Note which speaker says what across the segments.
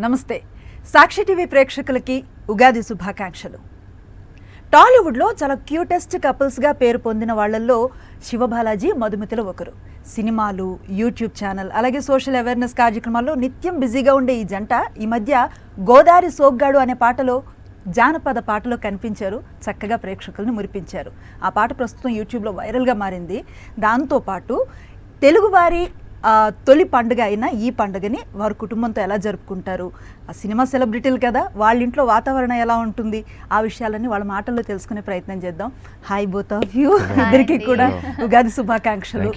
Speaker 1: నమస్తే. సాక్షి టీవీ ప్రేక్షకులకి ఉగాది శుభాకాంక్షలు. టాలీవుడ్లో చాలా క్యూటెస్ట్ కపుల్స్గా పేరు పొందిన వాళ్లలో శివబాలాజీ, మధుమితలు ఒకరు. సినిమాలు, యూట్యూబ్ ఛానల్, అలాగే సోషల్ అవేర్నెస్ కార్యక్రమాల్లో నిత్యం బిజీగా ఉండే ఈ జంట ఈ మధ్య గోదారి సోగ్గాడు అనే పాటలో జానపద పాటలో కనిపించారు. చక్కగా ప్రేక్షకుల్ని మురిపించారు. ఆ పాట ప్రస్తుతం యూట్యూబ్లో వైరల్గా మారింది. దాంతోపాటు తెలుగువారి తొలి పండుగ అయిన ఈ పండుగని వారి కుటుంబంతో ఎలా జరుపుకుంటారు, ఆ సినిమా సెలబ్రిటీలు కదా, వాళ్ళ ఇంట్లో వాతావరణం ఎలా ఉంటుంది, ఆ విషయాలన్నీ వాళ్ళ మాటల్లో తెలుసుకునే ప్రయత్నం చేద్దాం. హాయ్ బోత్ ఆఫ్ యూ, ఇద్దరికి కూడా ఉగాది శుభాకాంక్షలు.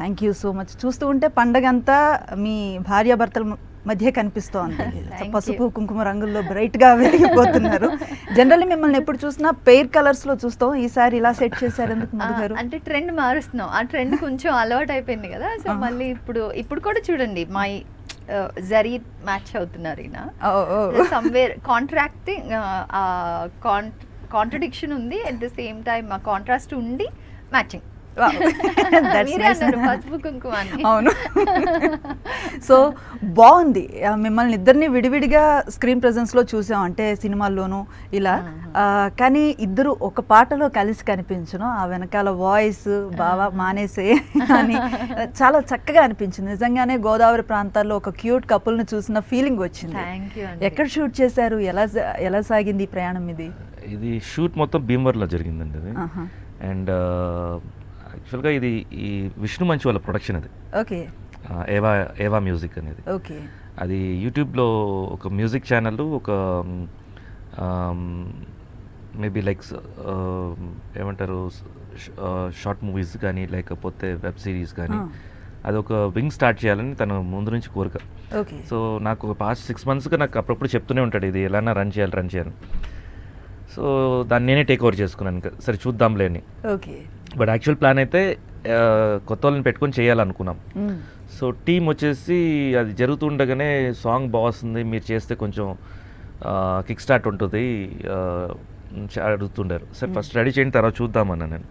Speaker 1: Thank you so much. చూస్తూ ఉంటే పండగ అంతా మీ భార్యాభర్తల మధ్య కనిపిస్తోంది. పసుపు కుంకుమ రంగుల్లో బ్రైట్ గా వెలిగిపోతున్నారు. జనరల్లీ మిమ్మల్ని ఎప్పుడు చూసినా పెయిర్ కలర్స్ లో చూస్తాం. ఈసారి ఇలా సెట్ చేశారు ఎందుకు?
Speaker 2: అంటే ట్రెండ్ మారుస్తున్నాం. ఆ ట్రెండ్ కొంచెం అలవాటు అయిపోయింది కదా, సో మళ్ళీ ఇప్పుడు కూడా చూడండి మై జరీ మ్యాచ్ అవుతున్నారు. ఈయన సమ్వేర్ కాంట్రడిక్షన్ ఉంది, at the same time contrast ఉండి మ్యాచింగ్.
Speaker 1: అవును. సో బాగుంది. మిమ్మల్ని ఇద్దరిని విడివిడిగా స్క్రీన్ ప్రెజెన్స్ లో చూసాం, అంటే సినిమాల్లోనూ ఇలా. కానీ ఇద్దరు ఒక పాటలో కలిసి కనిపించను, ఆ వెనకాల వాయిస్ బావా మానేసే అని చాలా చక్కగా అనిపించింది. నిజంగానే గోదావరి ప్రాంతాల్లో ఒక క్యూట్ కపుల్ ని చూసిన ఫీలింగ్ వచ్చింది. ఎక్కడ షూట్ చేశారు, ఎలా సాగింది ఈ ప్రయాణం?
Speaker 3: ఇది షూట్ మొత్తం భీమవరంలో జరిగిందండి అది. అండ్ యాక్చువల్గా ఇది ఈ విష్ణు మంచు వాళ్ళ ప్రొడక్షన్ అది.
Speaker 1: ఓకే.
Speaker 3: ఏవా మ్యూజిక్ అనేది.
Speaker 1: ఓకే.
Speaker 3: అది యూట్యూబ్లో ఒక మ్యూజిక్ ఛానల్, ఒక మేబీ లైక్ ఏమంటారు షార్ట్ మూవీస్ కానీ లేకపోతే వెబ్ సిరీస్ కానీ అది ఒక వింగ్ స్టార్ట్ చేయాలని తను ముందు నుంచి కోరిక. సో నాకు ఒక పాస్ట్ 6 monthsగా నాకు అప్పుడప్పుడు చెప్తూనే ఉంటాడు, ఇది ఎలానా రన్ చేయాలి. సో దాన్ని నేనే టేక్ ఓవర్ చేసుకున్నాను. సరే చూద్దాంలే అని.
Speaker 1: ఓకే.
Speaker 3: బట్ యాక్చువల్ ప్లాన్ అయితే కొత్త వాళ్ళని పెట్టుకొని చేయాలనుకున్నాం. సో టీం వచ్చేసి అది జరుగుతుండగానే సాంగ్ బాగుంది, మీరు చేస్తే కొంచెం కిక్ స్టార్ట్ ఉంటుంది అడుగుతుండారు. సరే ఫస్ట్ రెడీ చేయండి, తర్వాత చూద్దామన్నా నేను.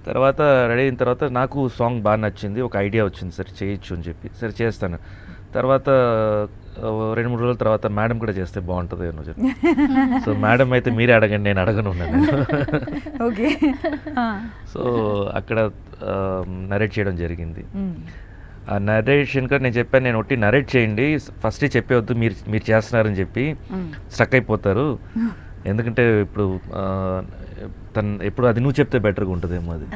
Speaker 3: తర్వాత రెడీ అయిన తర్వాత నాకు సాంగ్ బాగా నచ్చింది, ఒక ఐడియా వచ్చింది, సరే చేయొచ్చు అని చెప్పి సరే చేస్తాను. తర్వాత 2-3 రోజుల తర్వాత మేడం కూడా చేస్తే బాగుంటుంది అని చెప్పి, సో మేడం అయితే మీరే అడగండి, నేను అడగను ఉన్నాను.
Speaker 1: ఓకే.
Speaker 3: సో అక్కడ నరేట్ చేయడం జరిగింది. ఆ నరేషన్ కూడా నేను చెప్పాను, నేను ఒట్టి నరేట్ చేయండి, ఫస్ట్ చెప్పేవద్దు మీరు చేస్తున్నారని చెప్పి స్ట్రక్ అయిపోతారు, ఎందుకంటే ఇప్పుడు ఎప్పుడు అది నువ్వు చెప్తే బెటర్గా ఉంటుందేమో. అది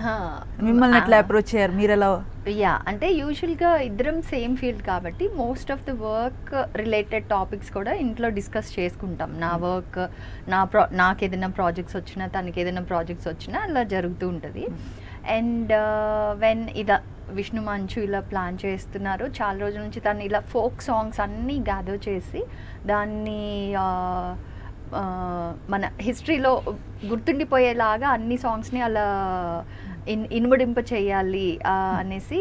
Speaker 1: మిమ్మల్ని ఎట్లా అప్రోచ్ చేయారు మీరు? ఎలా?
Speaker 2: అంటే యూజువల్గా ఇద్దరం సేమ్ ఫీల్డ్ కాబట్టి most of the work related topics కూడా ఇంట్లో డిస్కస్ చేసుకుంటాం. నా వర్క్, నాకు ఏదైనా ప్రాజెక్ట్స్ వచ్చినా, తనకి ఏదైనా ప్రాజెక్ట్స్ వచ్చినా అలా జరుగుతూ ఉంటుంది. అండ్ వెన్ ఇలా విష్ణు మంచు ఇలా ప్లాన్ చేస్తున్నారు చాలా రోజుల నుంచి, తను ఇలా ఫోక్ సాంగ్స్ అన్నీ గ్యాదర్ చేసి దాన్ని మన హిస్టరీలో గుర్తుండిపోయేలాగా అన్ని సాంగ్స్ని అలా ఇనుమడింప చేయాలి అనేసి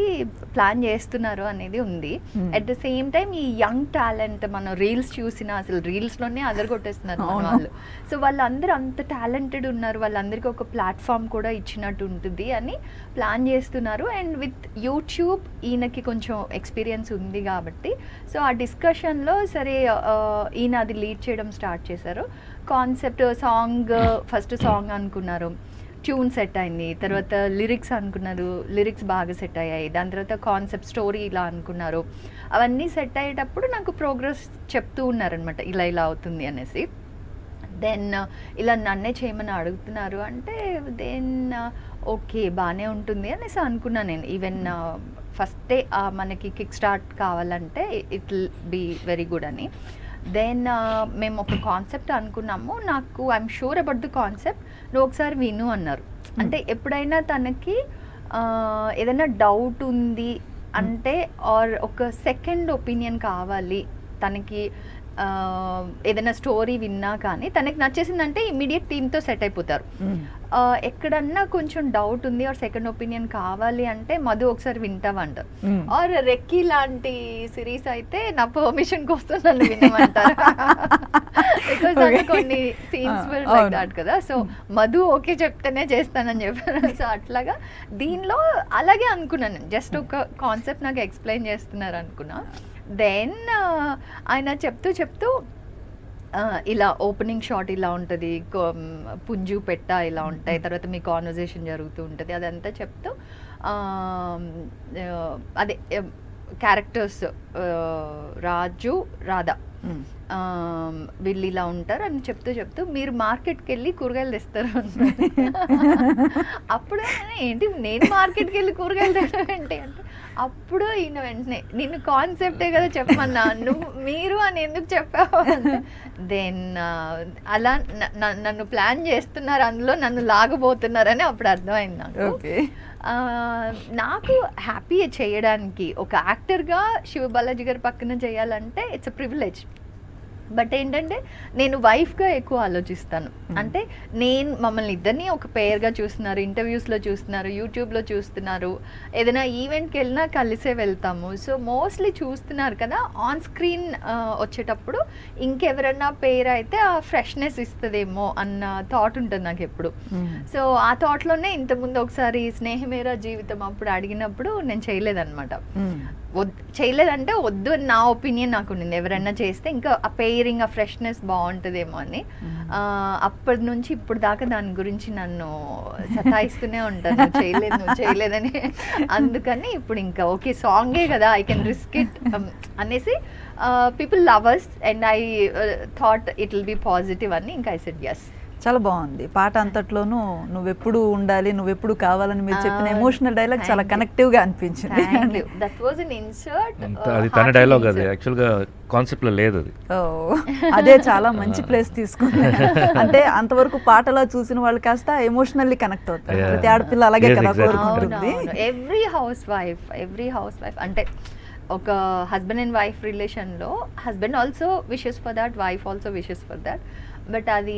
Speaker 2: ప్లాన్ చేస్తున్నారు అనేది ఉంది. అట్ ద సేమ్ టైం ఈ యంగ్ టాలెంట్ మనం రీల్స్ చూసినా అసలు రీల్స్లోనే అదరగొట్టేస్తున్నారు మన వాళ్ళు. సో వాళ్ళందరూ అంత టాలెంటెడ్ ఉన్నారు, వాళ్ళందరికీ ఒక ప్లాట్ఫామ్ కూడా ఇచ్చినట్టు ఉంటుంది అని ప్లాన్ చేస్తున్నారు. అండ్ విత్ యూట్యూబ్ ఈయనకి కొంచెం ఎక్స్పీరియన్స్ ఉంది కాబట్టి సో ఆ డిస్కషన్లో సరే ఈయన అది లీడ్ చేయడం స్టార్ట్ చేశారు. కాన్సెప్ట్ ఫస్ట్ సాంగ్ అనుకున్నారు, ట్యూన్ సెట్ అయింది, తర్వాత లిరిక్స్ అనుకున్నారు, లిరిక్స్ బాగా సెట్ అయ్యాయి, దాని తర్వాత కాన్సెప్ట్ స్టోరీ ఇలా అనుకున్నారు. అవన్నీ సెట్ అయ్యేటప్పుడు నాకు ప్రోగ్రెస్ చెప్తూ ఉన్నారనమాట, ఇలా అవుతుంది అనేసి. దెన్ ఇలా నన్నే చేయమని అడుగుతున్నారు అంటే దెన్ ఓకే బాగానే ఉంటుంది అనేసి అనుకున్నాను నేను. ఈవెన్ ఫస్టే మనకి కిక్ స్టార్ట్ కావాలంటే it will be very good అని. దెన్ మేము ఒక కాన్సెప్ట్ అనుకున్నాము. నాకు I'm sure about the concept, నువ్వు ఒకసారి విను అన్నారు. అంటే ఎప్పుడైనా తనకి ఏదైనా డౌట్ ఉంది అంటే ఆర్ ఒక సెకండ్ ఒపీనియన్ కావాలి, తనకి ఏదైనా స్టోరీ విన్నా కానీ తనకి నచ్చేసిందంటే ఇమీడియట్ టీమ్తో సెట్ అయిపోతారు. ఎక్కడన్నా కొంచెం డౌట్ ఉంది ఆర్ సెకండ్ ఒపీనియన్ కావాలి అంటే మధు ఒకసారి వింటావంట. ఆర్ రెక్కీ లాంటి సిరీస్ అయితే నా పర్మిషన్ కోసం నన్ను వినమంటారు, బికాస్ కొన్ని సీన్స్ లైక్ దాట్ కదా. సో మధు ఓకే చెప్తేనే చేస్తానని చెప్పారు. సో అట్లాగా దీనిలో అలాగే అనుకున్నాను, జస్ట్ ఒక కాన్సెప్ట్ నాకు ఎక్స్ప్లెయిన్ చేస్తున్నారు అనుకున్నా. దెన్ ఆయన చెప్తూ ఇలా ఓపెనింగ్ షాట్ ఇలా ఉంటుంది, పుంజు పెట్ట ఇలా ఉంటాయి, తర్వాత మీ కాన్వర్జేషన్ జరుగుతూ ఉంటుంది, అదంతా చెప్తూ అదే క్యారెక్టర్స్ రాజు రాధా వీళ్ళు ఇలా ఉంటారు అని చెప్తూ మీరు మార్కెట్కి వెళ్ళి కూరగాయలు తెస్తారు అప్పుడు ఏంటి నేను మార్కెట్కి వెళ్ళి కూరగాయలు తెస్తాను ఏంటి అంటే అప్పుడు ఈయన వెంటనే నిన్ను కాన్సెప్టే కదా చెప్పమన్నా మీరు అని ఎందుకు చెప్పావు దెన్ అలా నన్ను ప్లాన్ చేస్తున్నారు, అందులో నన్ను లాగబోతున్నారని అప్పుడు అర్థమైంది నాకు. నాకు హ్యాపీ చేయడానికి ఒక యాక్టర్గా శివ బాలాజీ గారి పక్కన చేయాలంటే ఇట్స్ అ ప్రివిలేజ్. బట్ ఏంటంటే నేను వైఫ్గా ఎక్కువ ఆలోచిస్తాను. అంటే నేను మమ్మల్ని ఇద్దరిని ఒక పేర్గా చూస్తున్నారు, ఇంటర్వ్యూస్లో చూస్తున్నారు, యూట్యూబ్లో చూస్తున్నారు, ఏదైనా ఈవెంట్కి వెళ్ళినా కలిసే వెళ్తాము. సో మోస్ట్లీ చూస్తున్నారు కదా, ఆన్ స్క్రీన్ వచ్చేటప్పుడు ఇంకెవరన్నా పేరు అయితే ఆ ఫ్రెష్నెస్ ఇస్తుందేమో అన్న థాట్ ఉంటుంది నాకు ఎప్పుడు. సో ఆ థాట్లోనే ఇంతకుముందు ఒకసారి స్నేహమేరా జీవితం అప్పుడు అడిగినప్పుడు నేను చేయలేదన్నమాట. చేయలేదంటే వద్దు అని నా ఒపీనియన్ నాకు ఉండింది, ఎవరైనా చేస్తే ఇంకా ఆ పేరింగ్ ఆ ఫ్రెష్నెస్ బాగుంటుందేమో అని. అప్పటి నుంచి ఇప్పుడు దాకా దాని గురించి నన్ను సతాయిస్తూనే ఉంటాను, నువ్వు చేయలేదని. అందుకని ఇప్పుడు ఇంకా ఓకే సాంగే కదా, ఐ కెన్ రిస్క్ ఇట్ అనేసి people lovers and I thought it will be positive అని ఇంకా ఐ సెడ్ ఎస్.
Speaker 1: చాలా బాగుంది పాట అంతట్లోనూ నువ్వెప్పుడు ఉండాలి, నువ్వెప్పుడు కావాలని మీరు చెప్పిన ఎమోషనల్ డైలాగ్ చాలా కనెక్టివ్ గా అనిపించింది.
Speaker 3: అది తన డైలాగ్, అది యాక్చువల్ గా కాన్సెప్ట్ లో లేదు అది.
Speaker 1: అదే చాలా మంచి ప్లేస్ తీసుకుంది. అంటే అంతవరకు పాటలా చూసిన వాళ్ళు కాస్త ఎమోషనల్లీ కనెక్ట్ అవుతారు. ప్రతి ఆడపిల్ల అలాగే కదా కోరుకుంటుంది.
Speaker 2: ఎవ్రీ హౌస్ వైఫ్ అంటే ఒక హస్బెండ్ అండ్ వైఫ్ రిలేషన్లో husband also wishes for that, wife also wishes for that. But అది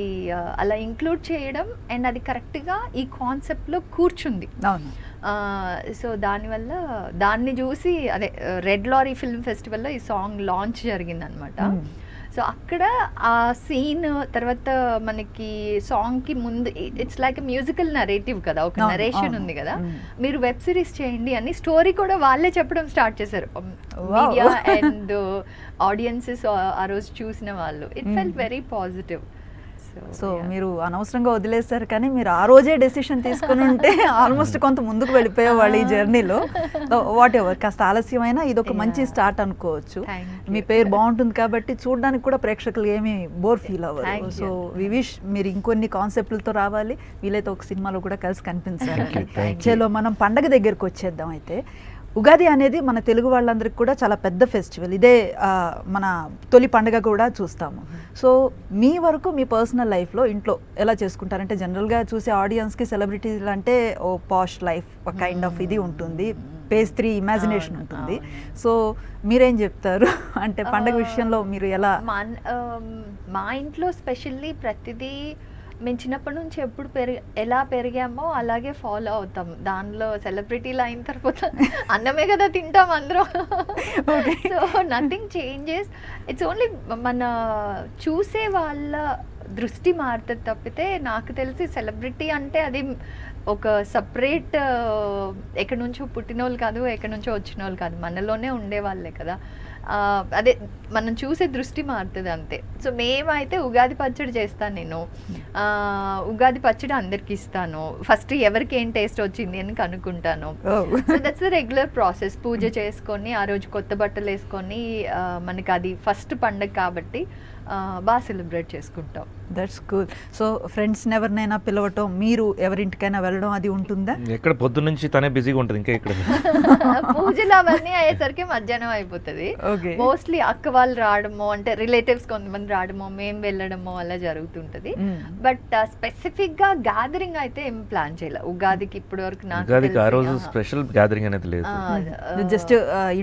Speaker 2: అలా ఇంక్లూడ్ చేయడం అండ్ అది కరెక్ట్గా ఈ కాన్సెప్ట్లో కూర్చుంది. సో దానివల్ల దాన్ని చూసి అదే రెడ్ లారీ ఫిల్మ్ ఫెస్టివల్లో ఈ సాంగ్ లాంచ్ జరిగిందనమాట. సో అక్కడ ఆ సీన్ తర్వాత మనకి సాంగ్కి ముందు ఇట్స్ లైక్ మ్యూజికల్ నరేటివ్ కదా, ఒక నరేషన్ ఉంది కదా, మీరు వెబ్ సిరీస్ చేయండి అని స్టోరీ కూడా వాళ్ళే చెప్పడం స్టార్ట్ చేశారు. మీడియా అండ్ ఆడియన్సెస్ ఆ రోజు చూసిన వాళ్ళు, it felt very positive.
Speaker 1: So మీరు అనవసరంగా వదిలేస్తారు, కానీ మీరు ఆ రోజే డెసిషన్ తీసుకుని ఉంటే ఆల్మోస్ట్ కొంత ముందుకు వెళ్ళిపోయేవాళ్ళు ఈ జర్నీలో. వాట్ ఎవర్, కాస్త ఆలస్యమైనా ఇది ఒక మంచి స్టార్ట్ అనుకోవచ్చు. మీ పేరు బాగుంటుంది కాబట్టి చూడడానికి కూడా ప్రేక్షకులు ఏమీ బోర్ ఫీల్ అవ్వరు. సో వి విష్ మీరు ఇంకొన్ని కాన్సెప్ట్లతో రావాలి, వీలైతే ఒక సినిమాలో కూడా కలిసి కనిపించాలి. చలో మనం పండగ దగ్గరకు వచ్చేద్దాం. అయితే ఉగాది అనేది మన తెలుగు వాళ్ళందరికీ కూడా చాలా పెద్ద ఫెస్టివల్. ఇదే మన తొలి పండుగ కూడా చూస్తాము. సో మీ వరకు మీ పర్సనల్ లైఫ్లో ఇంట్లో ఎలా చేసుకుంటారంటే, జనరల్గా చూసే ఆడియన్స్కి సెలబ్రిటీలు అంటే ఓ పాష్ లైఫ్ కైండ్ ఆఫ్ ఇది ఉంటుంది, పేజ్ 3 ఇమాజినేషన్ ఉంటుంది. సో మీరేం చెప్తారు అంటే పండగ విషయంలో మీరు ఎలా?
Speaker 2: మా ఇంట్లో స్పెషల్లీ ప్రతిదీ మేము చిన్నప్పటి నుంచి ఎప్పుడు ఎలా పెరిగామో అలాగే ఫాలో అవుతాం. దానిలో సెలబ్రిటీలు అయిన తర్వాత అన్నమే కదా తింటాం అందరం. So nothing changes, it's only మన చూసే వాళ్ళ దృష్టి మారుతుంది తప్పితే నాకు తెలిసి సెలబ్రిటీ అంటే అది ఒక సపరేట్ ఎక్కడి నుంచో పుట్టిన వాళ్ళు కాదు, ఎక్కడి నుంచో వచ్చిన వాళ్ళు కాదు, మనలోనే ఉండేవాళ్ళే కదా. అదే మనం చూసే దృష్టి మారుతుంది అంతే. సో మేమైతే ఉగాది పచ్చడి చేస్తాను నేను. ఉగాది పచ్చడి అందరికి ఇస్తాను. ఫస్ట్ ఎవరికి ఏం టేస్ట్ వచ్చింది అని కనుక్కుంటాను. So that's the regular process. Puja చేసుకొని ఆ రోజు కొత్త బట్టలు వేసుకొని మనకి అది ఫస్ట్ పండగ కాబట్టి బాగా సెలబ్రేట్ చేసుకుంటాం.
Speaker 1: That's cool. సో ఫ్రెండ్స్ ఎవరినైనా పిలవటం, మీరు ఎవరింటికైనా వెళ్ళడం అది ఉంటుందా?
Speaker 3: ఎక్కడ పొద్దు నుంచి తనే బిజీగా ఉంటుంది. ఇంకా ఇక్కడ
Speaker 2: పూజలు అవన్నీ అయ్యేసరికి మధ్యాహ్నం అయిపోతుంది. మోస్ట్లీ అక్క వాళ్ళు రావడమో, అంటే రిలేటివ్స్ కొంతమంది రావడమో, మేము వెళ్ళడమో అలా జరుగుతుంటది. బట్ స్పెసిఫిక్ గా గ్యాదరింగ్ అయితే ఏం ప్లాన్ చేయలే ఉగాదికి ఇప్పటి వరకు.
Speaker 3: నాకు ఆ రోజు స్పెషల్ గ్యాదరింగ్ అనేది లేదు,
Speaker 1: జస్ట్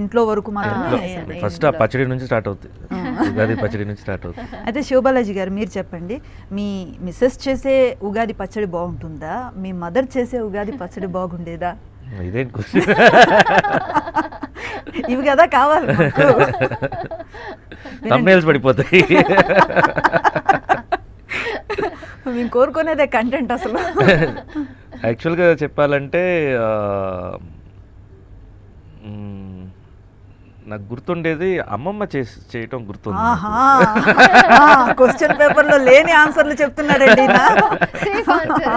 Speaker 1: ఇంట్లో వరకు మాత్రమే.
Speaker 3: ఫస్ట్ ఆ పచ్చడి నుంచి స్టార్ట్ అవుతుంది, ఉగాది పచ్చడి నుంచి స్టార్ట్ అవుతుంది.
Speaker 1: అయితే శివబాలాజీ గారు మీరు చెప్పండి, మీ మిస్సెస్ చేసే ఉగాది పచ్చడి బాగుంటుందా, మీ మదర్ చేసే ఉగాది పచ్చడి బాగుండేదా?
Speaker 3: ఇదేం
Speaker 1: ఇవి కదా కావాలి,
Speaker 3: థంబ్నెయిల్స్ పడిపోతాయి.
Speaker 1: మేము కోరుకునేదే కంటెంట్ అసలు.
Speaker 3: యాక్చువల్గా చెప్పాలంటే నాకు గుర్తుండేది అమ్మమ్మ చేయటం గుర్తుంది నాకు.
Speaker 1: క్వశ్చన్ పేపర్ లో లేని ఆన్సర్లు చెప్తున్నాడండి
Speaker 2: safe answer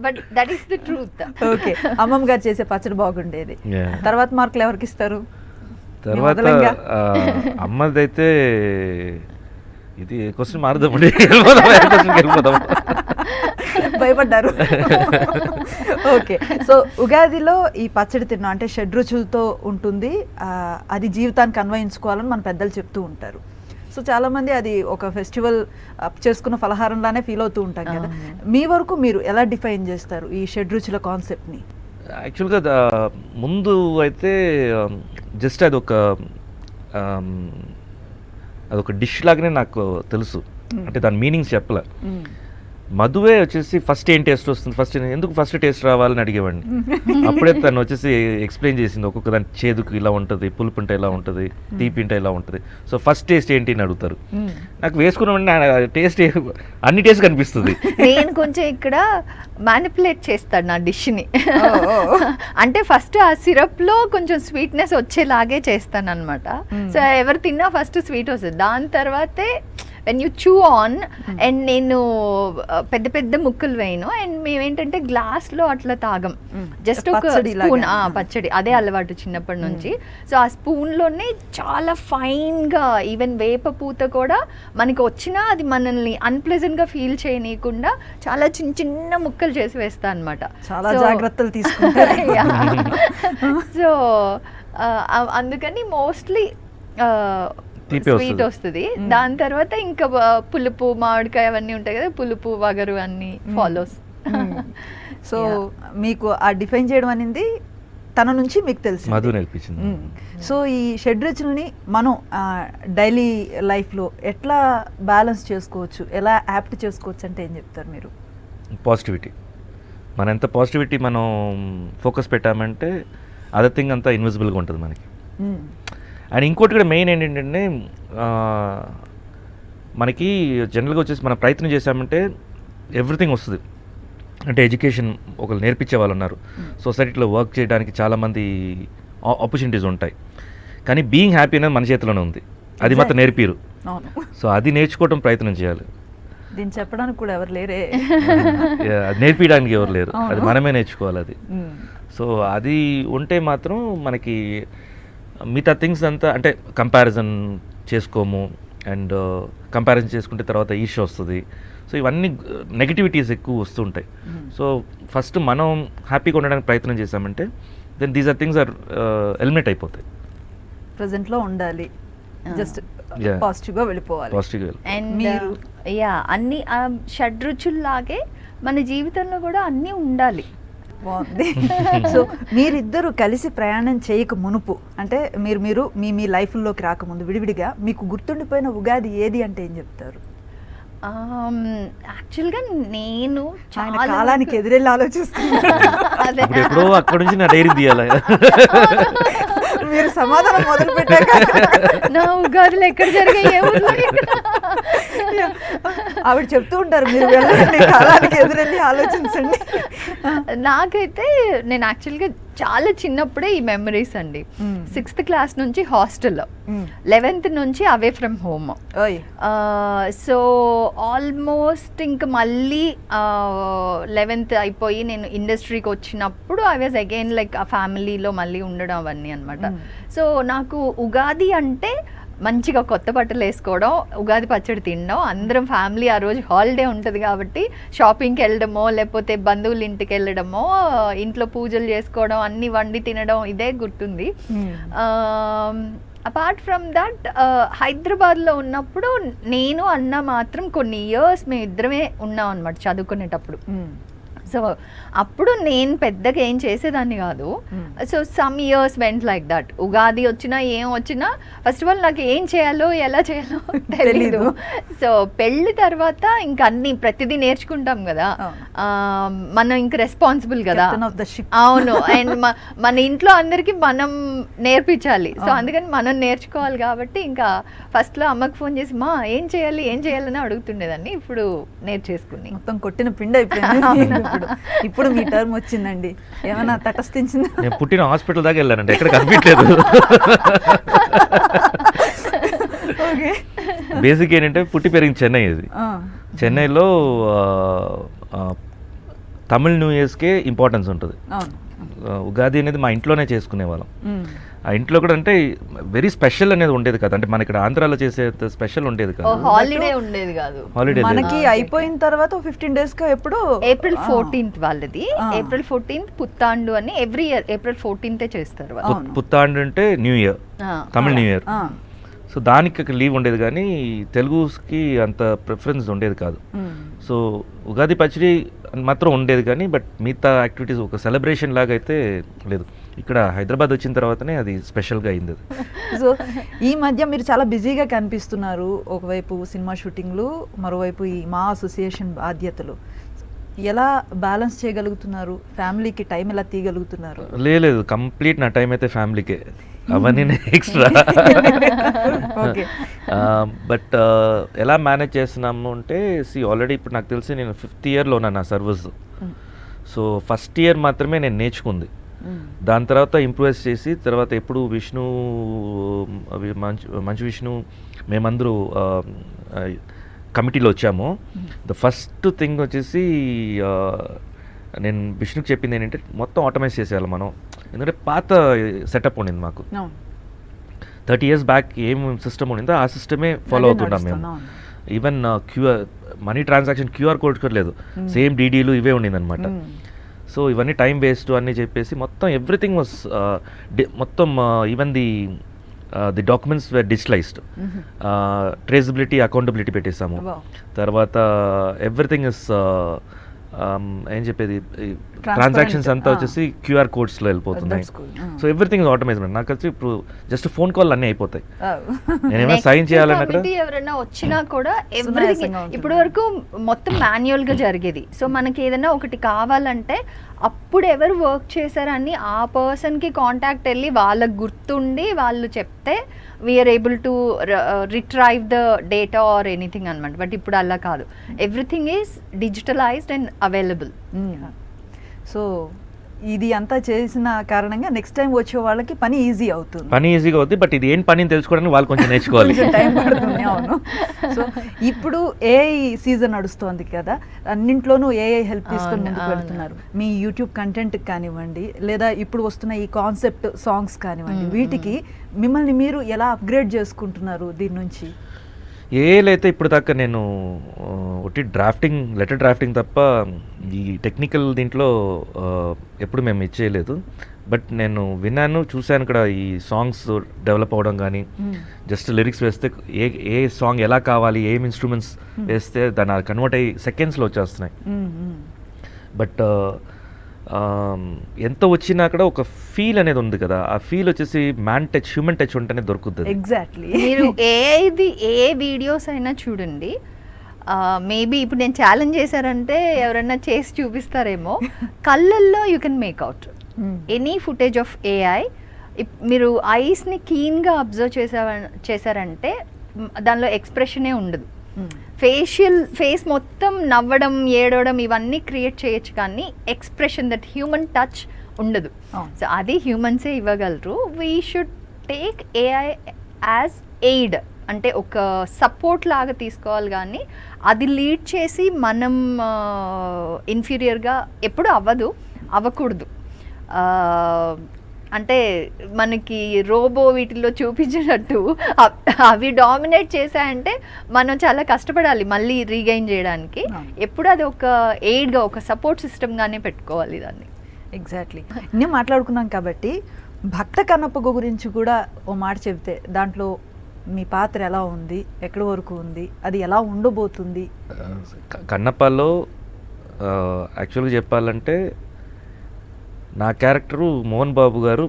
Speaker 2: but that is the truth.
Speaker 1: Okay, అమ్మమ్మ గారు చేసే పచ్చడి బాగుండేది.
Speaker 3: Yeah.
Speaker 1: తర్వాత మార్కులు ఎవరికి ఇస్తారు?
Speaker 3: తర్వాత
Speaker 1: మొదలంగా.
Speaker 3: అమ్మదైతే ఇది క్వశ్చన్ మారుదామండి, వెళ్ళిపోదాం.
Speaker 1: భయపడ్డారు. ఓకే, సో ఉగాదిలో ఈ పచ్చడి తిన్నాం అంటే షడ్రుచులతో ఉంటుంది, అది జీవితానికి అన్వయించుకోవాలని మన పెద్దలు చెప్తూ ఉంటారు. సో చాలామంది అది ఒక ఫెస్టివల్ చేసుకున్న ఫలహారంలానే ఫీల్ అవుతూ ఉంటాం కదా. మీ వరకు మీరు ఎలా డిఫైన్ చేస్తారు ఈ షడ్రుచుల కాన్సెప్ట్ని?
Speaker 3: యాక్చువల్గా ముందు అయితే జస్ట్ అదొక డిష్ లాగానే నాకు తెలుసు, అంటే దాని మీనింగ్స్ చెప్పలే. మధువే వచ్చేసి ఫస్ట్ ఏం టేస్ట్ వస్తుంది, ఎందుకు ఫస్ట్ టేస్ట్ రావాలని అడిగేవాడిని. అప్పుడే తను వచ్చేసి ఎక్స్ప్లెయిన్ చేసింది, ఒక్కొక్క దాని చేదుకు ఇలా ఉంటుంది, పులుపు ఉంటే ఇలా ఉంటుంది, తీపి ఉంటే ఇలా ఉంటుంది. సో ఫస్ట్ టేస్ట్ ఏంటి అని అడుగుతారు. నాకు వేసుకున్న టేస్ట్ అన్ని టేస్ట్ కనిపిస్తుంది.
Speaker 2: నేను కొంచెం ఇక్కడ మ్యానిపులేట్ చేస్తాడు నా డిష్ని. అంటే ఫస్ట్ ఆ సిరప్లో కొంచెం స్వీట్నెస్ వచ్చేలాగే చేస్తాను అనమాట. సో ఎవరు తిన్నా ఫస్ట్ స్వీట్ వస్తుంది, దాని తర్వాతే when you chew on. And నేను పెద్ద పెద్ద ముక్కలు వేయను, అండ్ మేమేంటంటే గ్లాస్లో అట్లా తాగం, జస్ట్ ఒక స్పూన్ పచ్చడి, అదే అలవాటు చిన్నప్పటి నుంచి. సో ఆ స్పూన్లోనే చాలా ఫైన్గా, ఈవెన్ వేప పూత కూడా మనకి వచ్చినా అది మనల్ని అన్ప్లెజెంట్గా ఫీల్ చేయనీయకుండా చాలా చిన్న చిన్న ముక్కలు చేసి వేస్తా అనమాట.
Speaker 1: చాలా జాగ్రత్తలు తీసుకుంటారు.
Speaker 2: సో అందుకని మోస్ట్లీ స్వీట్ వస్తుంది. దాని తర్వాత ఇంకా పులుపు, మామిడికాయ అవన్నీ ఉంటాయి కదా, పులుపు వగరు అన్ని ఫాలోస్.
Speaker 1: సో మీకు ఆ డిఫైన్ చేయడం అనేది తన నుంచి మీకు తెలిసి
Speaker 3: మధు నేర్పించింది.
Speaker 1: సో ఈ షడ్రుచుల్ని మనం డైలీ లైఫ్లో ఎట్లా బ్యాలెన్స్ చేసుకోవచ్చు, ఎలా యాప్ట్ చేసుకోవచ్చు అంటే ఏం చెప్తారు మీరు?
Speaker 3: పాజిటివిటీ. మనం ఎంత పాజిటివిటీ మనం ఫోకస్ పెట్టామంటే అదర్ థింగ్ అంతా ఇన్విజిబుల్గా ఉంటుంది మనకి. అండ్ ఇంకోటి కూడా మెయిన్ ఏంటంటే మనకి జనరల్గా వచ్చేసి మనం ప్రయత్నం చేసామంటే ఎవ్రీథింగ్ వస్తుంది. అంటే ఎడ్యుకేషన్ ఒకరు నేర్పించే వాళ్ళు ఉన్నారు, సొసైటీలో వర్క్ చేయడానికి చాలామంది ఆపర్చునిటీస్ ఉంటాయి, కానీ బీయింగ్ హ్యాపీ అనేది మన చేతిలోనే ఉంది, అది మాత్రం నేర్పిరు. సో అది నేర్చుకోవడం ప్రయత్నం చేయాలి.
Speaker 1: దీన్ని చెప్పడానికి కూడా ఎవరు లేరే,
Speaker 3: అది నేర్పించడానికి ఎవరు లేరు, అది మనమే నేర్చుకోవాలి అది. సో అది ఉంటే మాత్రం మనకి మిగతా థింగ్స్ అంతా, అంటే కంపారిజన్ చేసుకోము, అండ్ కంపారిజన్ చేసుకుంటే తర్వాత ఈర్ష్య వస్తుంది. సో ఇవన్నీ నెగిటివిటీస్ ఎక్కువ వస్తుంటాయి. సో ఫస్ట్ మనం హ్యాపీగా ఉండడానికి ప్రయత్నం చేసామంటే then these are things are eliminate అయిపోతాయి.
Speaker 1: ప్రజెంట్లో ఉండాలి, జస్ట్ పాజిటివ్గా వెళ్ళిపోవాలి.
Speaker 3: పాజిటివ్గా.
Speaker 2: అండ్ అన్ని షడ్రుచుల్లాగే మన జీవితంలో కూడా అన్నీ ఉండాలి.
Speaker 1: బాగుంది. సో మీరిద్దరూ కలిసి ప్రయాణం చేయక మునుపు, అంటే మీరు మీ లైఫ్లోకి రాకముందు విడివిడిగా మీకు గుర్తుండిపోయిన ఉగాది ఏది అంటే ఏం చెప్తారు?
Speaker 2: యాక్చువల్గా నేను
Speaker 1: చాలా కాలానికి ఎదురెళ్ళి ఆలోచిస్తున్నాను.
Speaker 3: ఎప్పుడో అక్కడ నుంచి నా డైరీ తీయాలి.
Speaker 1: మీరు సమాధానం మొదలు పెట్టాక
Speaker 2: నా ఉగాదిలో ఎక్కడ జరిగాయి
Speaker 1: ఆవిడ చెప్తూ ఉంటారు, మీరు వెళ్ళండి కాలానికి ఎదురెళ్ళి ఆలోచించండి.
Speaker 2: నాకైతే నేను యాక్చువల్గా చాలా చిన్నప్పుడే ఈ మెమరీస్ అండి. 6th క్లాస్ నుంచి హాస్టల్లో, 11th నుంచి away from home. So almost ఇంకా మళ్ళీ 11th అయిపోయి నేను ఇండస్ట్రీకి వచ్చినప్పుడు ఐ వాజ్ అగైన్ లైక్ ఆ ఫ్యామిలీలో మళ్ళీ ఉండడం అవన్నీ అనమాట. సో నాకు ఉగాది అంటే మంచిగా కొత్త బట్టలు వేసుకోవడం, ఉగాది పచ్చడి తినడం, అందరం ఫ్యామిలీ ఆ రోజు హాలిడే ఉంటుంది కాబట్టి షాపింగ్కి వెళ్ళడమో లేకపోతే బంధువుల ఇంటికి వెళ్ళడమో, ఇంట్లో పూజలు చేసుకోవడం, అన్నీ వండి తినడం, ఇదే గుర్తుంది. అపార్ట్ ఫ్రమ్ దట్ హైదరాబాద్లో ఉన్నప్పుడు నేను అన్న మాత్రం కొన్ని ఇయర్స్ మేము ఇద్దరమే ఉన్నాం అనమాట చదువుకునేటప్పుడు. సో అప్పుడు నేను పెద్దగా ఏం చేసేదాన్ని కాదు. So some years vent like that. Ugadi వచ్చినా ఏం వచ్చినా ఫస్ట్ ఆఫ్ ఆల్ నాకు ఏం చేయాలో ఎలా చేయాలో తెలీదు. సో పెళ్ళి తర్వాత ఇంక అన్ని ప్రతిదీ నేర్చుకుంటాం కదా, మనం ఇంక రెస్పాన్సిబుల్ కదా. అవును, అండ్ మన ఇంట్లో అందరికీ మనం నేర్పించాలి. సో అందుకని మనం నేర్చుకోవాలి కాబట్టి ఇంకా ఫస్ట్లో అమ్మకి ఫోన్ చేసి మా ఏం చేయాలని అడుగుతుండేదాన్ని. ఇప్పుడు నేర్చేసుకుని
Speaker 1: మొత్తం కొట్టిన పిండి అయిపోయింది. ఇప్పుడు మీ టర్మ్ వచ్చిందండి, ఏమైనా తటస్థించిందా?
Speaker 3: నేను పుట్టిన హాస్పిటల్ దాకా వెళ్ళానండి, ఎక్కడ కనిపించలేదు.
Speaker 1: ఓకే.
Speaker 3: బేసిక్ ఏంటంటే పుట్టి పెరిగింది చెన్నై. ఇది చెన్నైలో తమిళ్ న్యూ ఇయర్స్కే ఇంపార్టెన్స్ ఉంటుంది. ఉగాది అనేది మా ఇంట్లోనే చేసుకునేవాళ్ళం. ఆ ఇంట్లో కూడా అంటే వెరీ స్పెషల్ అనేది ఉండేది కదా, అంటే మన ఇక్కడ ఆంధ్రాలో చేసే స్పెషల్ ఉండేది కదా,
Speaker 2: హాలిడే ఉండేది కాదు.
Speaker 3: హాలిడే
Speaker 1: మనకి అయిపోయిన తర్వాత 15 days కి ఎప్పుడు
Speaker 2: ఏప్రిల్ 14th వాళ్ళది. ఏప్రిల్ 14th పుత్తాండు అని ఎవ్రీ ఇయర్ ఏప్రిల్ 14th చేస్తారు వాళ్ళు.
Speaker 3: పుత్తాండు అంటే new year, Tamil new year. So దానికి లీవ్ ఉండేది కానీ తెలుగుకి అంత ప్రిఫరెన్స్ ఉండేది కాదు. సో ఉగాది పచ్చడి మాత్రం ఉండేది కానీ బట్ మిగతా యాక్టివిటీస్ ఒక సెలబ్రేషన్ లాగా అయితే లేదు. ఇక్కడ హైదరాబాద్ వచ్చిన తర్వాతనే అది స్పెషల్గా అయింది.
Speaker 1: సో ఈ మధ్య మీరు చాలా బిజీగా కనిపిస్తున్నారు, ఒకవైపు సినిమా షూటింగ్లు, మరోవైపు ఈ మా అసోసియేషన్ బాధ్యతలు. ఎలా బ్యాలెన్స్ చేయగలుగుతున్నారు? ఫ్యామిలీకి టైం ఎలా తీయగలుగుతున్నారు?
Speaker 3: లేదు, కంప్లీట్ నా టైం అయితే ఫ్యామిలీకే, అవన్నీ ఎక్స్ట్రా. బట్ ఎలా మేనేజ్ చేస్తున్నాము అంటే ఆల్రెడీ ఇప్పుడు నాకు తెలిసి నేను 5th yearలో ఉన్నాను నా సర్వీస్. సో ఫస్ట్ ఇయర్ మాత్రమే నేను నేర్చుకుంది, దాని తర్వాత ఇంప్రూవైజ్ చేసి తర్వాత ఎప్పుడు విష్ణు మంచు విష్ణు మేమందరూ కమిటీలో వచ్చాము. ద ఫస్ట్ థింగ్ వచ్చేసి నేను విష్ణుకి చెప్పింది ఏంటంటే మొత్తం ఆటోమైజ్ చేసేయాలి మనం, ఎందుకంటే పాత సెటప్ ఉండింది మాకు. 30 years బ్యాక్ ఏం సిస్టమ్ ఉండిందో ఆ సిస్టమే ఫాలో అవుతున్నాం మేము. Even money transaction QR code కూడా లేదు, సేమ్ డీడీలు ఇవే ఉండింది అనమాట. సో ఇవన్నీ టైం వేస్ట్ అన్నీ చెప్పేసి మొత్తం ఎవ్రీథింగ్ వాస్ మొత్తం even the documents were digitalized, traceability accountability పెట్టేసాము. తర్వాత ఎవ్రీథింగ్ ఇస్ ఏం చెప్పేది ట్రాన్సాక్షన్స్ అంతా వచ్చేసి క్యూఆర్ కోడ్స్లో వెళ్ళిపోతున్నాయి. So everything is automize. నాకు వచ్చి ఇప్పుడు జస్ట్ ఫోన్ కాల్ అన్నీ అయిపోతాయి. నేను ఏమైనా సైన్ చేయాలన్నా కూడా
Speaker 2: ఎవరైనా వచ్చినా కూడా ఎవ్రీథింగ్ ఇప్పటి వరకు మొత్తం మాన్యువల్ గా జరిగేది. సో మనకి ఏదైనా ఒకటి కావాలంటే అప్పుడు ఎవరు వర్క్ చేశారని ఆ పర్సన్కి కాంటాక్ట్ వెళ్ళి వాళ్ళకి గుర్తుండి వాళ్ళు చెప్తే we are able to retrieve the data or anything అనమాట. బట్ ఇప్పుడు అలా కాదు, everything is digitalized and available.
Speaker 1: So ఇది అంతా చేసిన కారణంగా నెక్స్ట్ టైం వచ్చే వాళ్ళకి పని ఈజీ అవుతుంది,
Speaker 3: పని ఈజీగా అవుతుంది. బట్ ఇది ఏం పని తెలుసుకోవడానికి వాళ్ళు కొంచెం నేర్చుకోవాలి,
Speaker 1: టైం పడుతుంది. అవును. సో ఇప్పుడు ఏఐ సీజన్ నడుస్తోంది కదా, అన్నింట్లోనూ ఏఐ హెల్ప్ తీసుకొని ముందుకు వెళ్తున్నారు. మీ యూట్యూబ్ కంటెంట్ కానివ్వండి, లేదా ఇప్పుడు వస్తున్న ఈ కాన్సెప్ట్ సాంగ్స్ కానివ్వండి, వీటికి మిమ్మల్ని మీరు ఎలా అప్గ్రేడ్ చేసుకుంటున్నారు దీని నుంచి?
Speaker 3: ఏలైతే ఇప్పుడు దాకా నేను ఒకటి లెటర్ డ్రాఫ్టింగ్ తప్ప ఈ టెక్నికల్ దీంట్లో ఎప్పుడు మేము ఇచ్చేయలేదు. బట్ నేను విన్నాను, చూశాను కూడా ఈ సాంగ్స్ డెవలప్ అవ్వడం కానీ, జస్ట్ లిరిక్స్ వేస్తే ఏ సాంగ్ ఎలా కావాలి, ఏం ఇన్స్ట్రుమెంట్స్ వేస్తే దాన్ని కన్వర్ట్ అయ్యి సెకండ్స్లో వచ్చేస్తున్నాయి. బట్ ఎంత వచ్చినా కూడా ఒక ఫీల్ అనేది ఉంది కదా, ఆ ఫీల్ వచ్చేసి హ్యూమన్ టచ్ ఉంటేనే దొరుకుతుంది.
Speaker 1: ఎగ్జాక్ట్లీ.
Speaker 2: మీరు ఏ వీడియోస్ అయినా చూడండి, మేబీ ఇప్పుడు నేను ఛాలెంజ్ చేశారంటే ఎవరైనా చేసి చూపిస్తారేమో, కళ్ళల్లో you can make out any footage of AI. మీరు ఐస్ని కీన్గా అబ్జర్వ్ చేశారంటే దానిలో ఎక్స్ప్రెషనే ఉండదు. ఫేస్ మొత్తం నవ్వడం, ఏడవడం ఇవన్నీ క్రియేట్ చేయొచ్చు, కానీ ఎక్స్ప్రెషన్, దట్ హ్యూమన్ టచ్ ఉండదు. సో అది హ్యూమన్సే ఇవ్వగలరు. We should take AI as aid, అంటే ఒక సపోర్ట్ లాగా తీసుకోవాలి, కానీ అది లీడ్ చేసి మనం ఇన్ఫీరియర్గా ఎప్పుడు అవ్వకూడదు. అంటే మనకి రోబో వీటిల్లో చూపించినట్టు అవి డామినేట్ చేశాయంటే మనం చాలా కష్టపడాలి మళ్ళీ రీగైన్ చేయడానికి. ఎప్పుడు అది ఒక ఎయిడ్గా, ఒక సపోర్ట్ సిస్టమ్గానే పెట్టుకోవాలి దాన్ని.
Speaker 1: ఎగ్జాక్ట్లీ. నేను మాట్లాడుకున్నాం కాబట్టి భక్త కన్నప్ప గురించి కూడా ఓ మాట చెబితే, దాంట్లో మీ పాత్ర ఎలా ఉంది, ఎక్కడి వరకు ఉంది, అది ఎలా ఉండబోతుంది?
Speaker 3: కన్నప్పలో యాక్చువల్గా చెప్పాలంటే నా క్యారెక్టరు మోహన్ బాబు గారు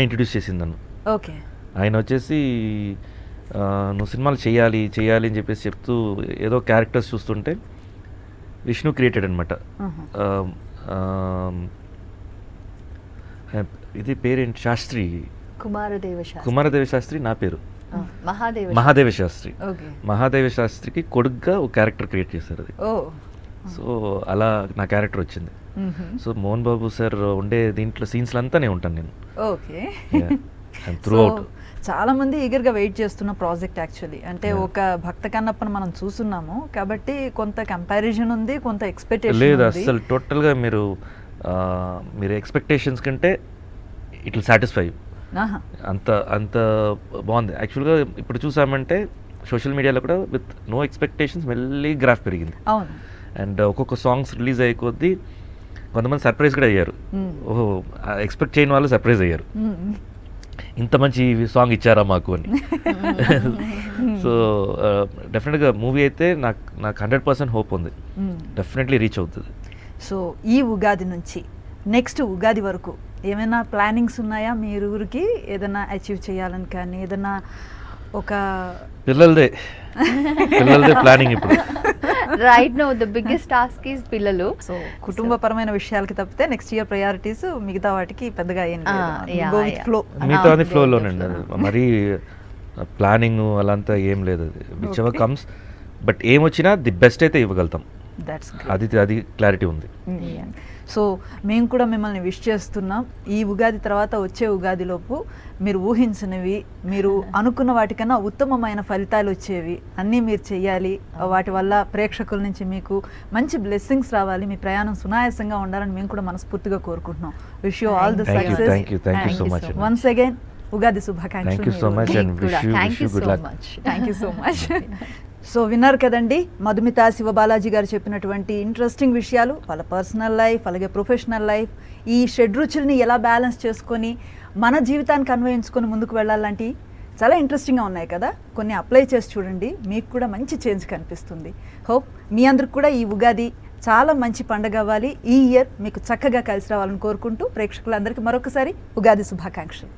Speaker 3: ఇంట్రడ్యూస్ చేసింది నన్ను.
Speaker 1: ఓకే.
Speaker 3: ఆయన వచ్చేసి నువ్వు సినిమాలు చేయాలి అని చెప్పేసి చెప్తూ ఏదో క్యారెక్టర్స్ చూస్తుంటే విష్ణు క్రియేటెడ్ అనమాట. ఇది పేరేంటి, శాస్త్రి, కుమారదేవ శాస్త్రి నా పేరు, మహాదేవ శాస్త్రి. మహాదేవ శాస్త్రికి కొడుగ్గా ఒక క్యారెక్టర్ క్రియేట్ చేశారు. అది సో అలా నా క్యారెక్టర్ వచ్చింది. సో మోహన్ బాబు సార్ ఉండే దీంట్లో సీన్స్లో అంతా నేను ఉంటాను నేను.
Speaker 1: ఓకే.
Speaker 3: త్రూ అవుట్
Speaker 1: చాలా మంది ఈగర్గా వెయిట్ చేస్తున్న ప్రాజెక్ట్ యాక్చువల్లీ. అంటే ఒక భక్త కన్నప్పని మనం చూస్తున్నాము కాబట్టి కొంత కంపారిజన్ ఉంది, కొంత ఎక్స్పెక్టేషన్
Speaker 3: లేదు
Speaker 1: ఉంది.
Speaker 3: అసలు టోటల్గా మీరు ఎక్స్పెక్టేషన్స్ కంటే ఇట్ విల్ సాటిస్ఫై.
Speaker 1: ఆహా.
Speaker 3: అంత బాగుంది. యాక్చువల్గా ఇప్పుడు చూసామంటే సోషల్ మీడియాలో కూడా విత్ నో ఎక్స్పెక్టేషన్స్ మళ్ళీ గ్రాఫ్ పెరిగింది.
Speaker 1: అవును.
Speaker 3: అండ్ ఒక్కొక్క సాంగ్స్ రిలీజ్ అయ్యే కొద్దీ కొంతమంది సర్ప్రైజ్ కూడా అయ్యారు. ఓహో, ఎక్స్పెక్ట్ చేయని వాళ్ళు సర్ప్రైజ్ అయ్యారు, ఇంత మంచి సాంగ్ ఇచ్చారా మాకు అని. సో డెఫినెట్గా మూవీ అయితే నాకు 100% హోప్ ఉంది, డెఫినెట్లీ రీచ్ అవుతుంది.
Speaker 1: సో ఈ ఉగాది నుంచి నెక్స్ట్ ఉగాది వరకు ఏమైనా ప్లానింగ్స్ ఉన్నాయా మీ ఊరికి? ఏదైనా అచీవ్ చేయాలని కానీ ఏదైనా ఒక
Speaker 3: పిల్లలదే ప్లానింగ్ ఇప్పుడు.
Speaker 2: Right know the biggest task is పిల్లలు.
Speaker 1: సో కుటుంబపరమైన విషయాలకి తప్పితే నెక్స్ట్ ఇయర్ ప్రయారిటీస్ మిగతా వాటికి పెద్దగా ఏం ఫ్లో.
Speaker 3: మిగతా ఫ్లోలోనండి, మరీ ప్లానింగ్ అలాంతా ఏం లేదు. అది విచ్ ఎవర్ కమ్స్, బట్ ఏమొచ్చినా ది బెస్ట్ అయితే ఇవ్వగలుగుతాం. అది క్లారిటీ ఉంది.
Speaker 1: సో మేము కూడా మిమ్మల్ని విష్ చేస్తున్నాం. ఈ ఉగాది తర్వాత వచ్చే ఉగాదిలోపు మీరు ఊహించినవి, మీరు అనుకున్న వాటికన్నా ఉత్తమమైన ఫలితాలు వచ్చేవి అన్నీ మీరు చెయ్యాలి. వాటి వల్ల ప్రేక్షకుల నుంచి మీకు మంచి బ్లెస్సింగ్స్ రావాలి, మీ ప్రయాణం సునాయాసంగా ఉండాలని మేము కూడా మనస్ఫూర్తిగా కోరుకుంటున్నాం. Wish you all the success.
Speaker 3: Thank you so much.
Speaker 1: Once again Ugadi శుభాకాంక్షలు.
Speaker 3: Thank you so much and wish you good luck.
Speaker 1: Thank you so much. So విన్నారు కదండి, మధుమిత శివబాలాజీ గారు చెప్పినటువంటి ఇంట్రెస్టింగ్ విషయాలు. వాళ్ళ పర్సనల్ లైఫ్ అలాగే ప్రొఫెషనల్ లైఫ్, ఈ షడ్రుచుల్ని ఎలా బ్యాలెన్స్ చేసుకొని మన జీవితానికి అన్వయించుకొని ముందుకు వెళ్ళాలంటే చాలా ఇంట్రెస్టింగ్గా ఉన్నాయి కదా. కొన్ని అప్లై చేసి చూడండి, మీకు కూడా మంచి చేంజ్ కనిపిస్తుంది. హోప్ మీ అందరికి కూడా ఈ ఉగాది చాలా మంచి పండుగ అవ్వాలి, ఈ ఇయర్ మీకు చక్కగా కలిసి రావాలని కోరుకుంటూ ప్రేక్షకులందరికీ మరొకసారి ఉగాది శుభాకాంక్షలు.